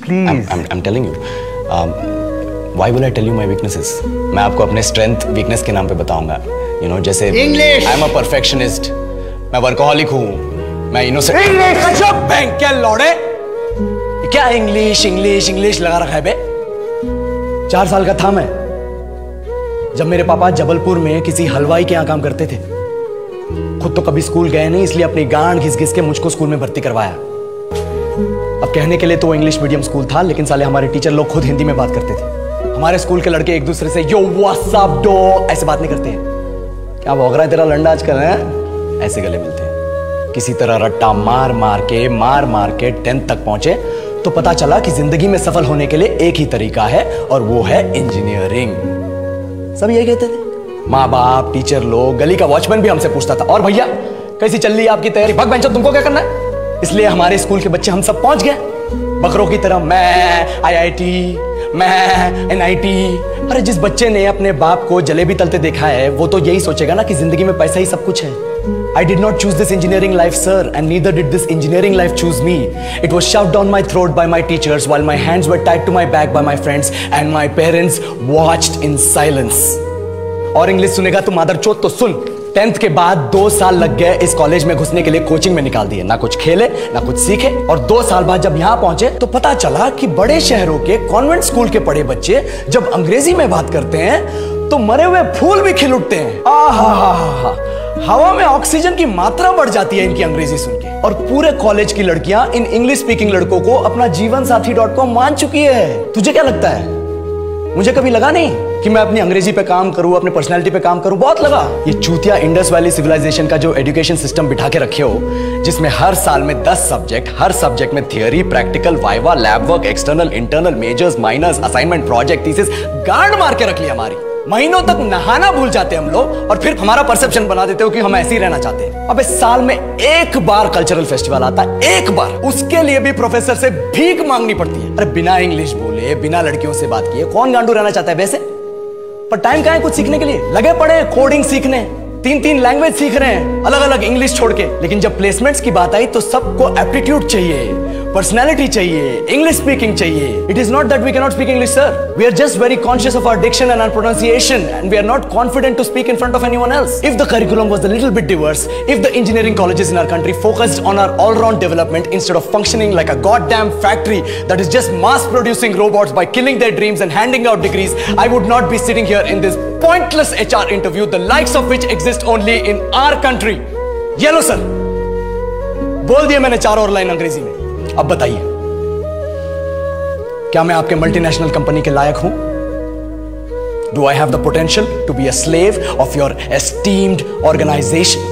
Please. I'm telling you. Why will I tell you my weaknesses? मैं आपको अपने strength weakness के नाम पे बताऊंगा। You know, जैसे इंग्लिश। I'm a perfectionist. मैं वर्कोहॉलिक हूँ। मैं इनोसेंट। इंग्लिश। अच्छा बैंक क्या लौड़े? क्या इंग्लिश इंग्लिश इंग्लिश लगा रखा है बे? 4 साल का था मैं जब मेरे पापा जबलपुर में किसी हलवाई के यहाँ काम करते थे। खुद तो कभी स्कूल गए नहीं, इसलिए अपनी गांड घिस घिस के मुझको स्कूल में भर्ती करवाया। अब कहने के लिए तो वो इंग्लिश मीडियम स्कूल था, लेकिन साले हमारे टीचर लोग खुद हिंदी में बात करते थे। हमारे स्कूल के लड़के एक दूसरे से यो व्हाट्स अप डो ऐसे बात नहीं करते हैं। क्या भौंक रहा है तेरा लंडा आजकल है? ऐसे गले मिलते हैं। किसी तरह रट्टा मार मार के 10th तक पहुंचे तो पता चला कि जिंदगी में सफल होने के लिए एक ही तरीका है और वो है इंजीनियरिंग। सब यही कहते थे। माँ बाप, टीचर लोग, गली का वॉचमैन भी हमसे पूछता था, और भैया कैसी चल रही है आपकी तैयारी? भग बेंचो, तुमको क्या करना है? इसलिए हमारे स्कूल के बच्चे हम सब पहुंच गए बकरों की तरह। मैं IIT, मैं NIT। अरे जिस बच्चे ने अपने बाप को जलेबी तलते देखा है वो तो यही सोचेगा ना कि जिंदगी में पैसा ही सब कुछ है। I did not choose this engineering life, sir, and neither did this engineering life choose me. It was shoved down my throat by my teachers while my hands were tied to my back by my friends and my parents watched in silence. और English सुनेगा तो मादरचोद तो सुन। 10th के बाद 2 साल लग गए इस कॉलेज में घुसने के लिए, कोचिंग में निकाल दिए। ना कुछ खेले ना कुछ सीखे, और 2 साल बाद जब यहाँ पहुंचे तो पता चला कि बड़े शहरों के कॉन्वेंट स्कूल के पढ़े बच्चे जब अंग्रेजी में बात करते हैं तो मरे हुए फूल भी खिल उठते हैं। आहा, हवा में ऑक्सीजन की मात्रा बढ़ जाती है इनकी अंग्रेजी सुन के। और पूरे कॉलेज की लड़कियां इन इंग्लिश स्पीकिंग लड़कों को अपना जीवन साथी.com मान चुकी है। तुझे क्या लगता है? मुझे कभी लगा नहीं कि मैं अपनी अंग्रेजी पे काम करूं, अपने पर्सनालिटी पे काम करूं। बहुत लगा। ये चूतिया इंडस वैली सिविलाइजेशन का जो एजुकेशन सिस्टम बिठा के रखे हो, जिसमें हर साल में 10 सब्जेक्ट, हर सब्जेक्ट में theory, practical, viva, lab work, external, internal, majors, minors, assignment, project, thesis, गांड मार के रख ली हमारी। महीनों तक नहाना भूल जाते हम लोग और फिर हमारा परसेप्शन बना देते हो कि हम ऐसे ही रहना चाहते हैं। अबे साल में एक बार कल्चरल फेस्टिवल आता है, एक बार, उसके लिए भी प्रोफेसर से भीख मांगनी पड़ती है। अरे बिना इंग्लिश बोले, बिना लड़कियों से बात किए कौन गांडू रहना चाहता है वैसे? पर टाइम कहाँ है कुछ सीखने के लिए? लगे पड़े हैं कोडिंग सीखने, 3 लैंग्वेज सीख रहे हैं, अलग अलग इंग्लिश छोड़ के। लेकिन जब प्लेसमेंट्स की बात आई तो सबको एप्टीट्यूड चाहिए, पर्सनैलिटी चाहिए, इंग्लिश स्पीकिंग चाहिए। It is not that we can not speak English, sir. We are just very conscious of our diction and our pronunciation and we are not confident to speak in front of anyone else. If the curriculum was a little bit diverse, if the engineering colleges in our country focused on our all-round development instead of functioning like a goddamn factory that is just mass producing robots by killing their dreams and handing out degrees, I would not be sitting here in this pointless HR interview, the likes of which exist only in our country. ये लो sir, बोल दिया मैंने 4 और line अंग्रेजी में। अब बताइए, क्या मैं आपके मल्टीनेशनल कंपनी के लायक हूं? Do I have the potential to be a slave of your esteemed organization?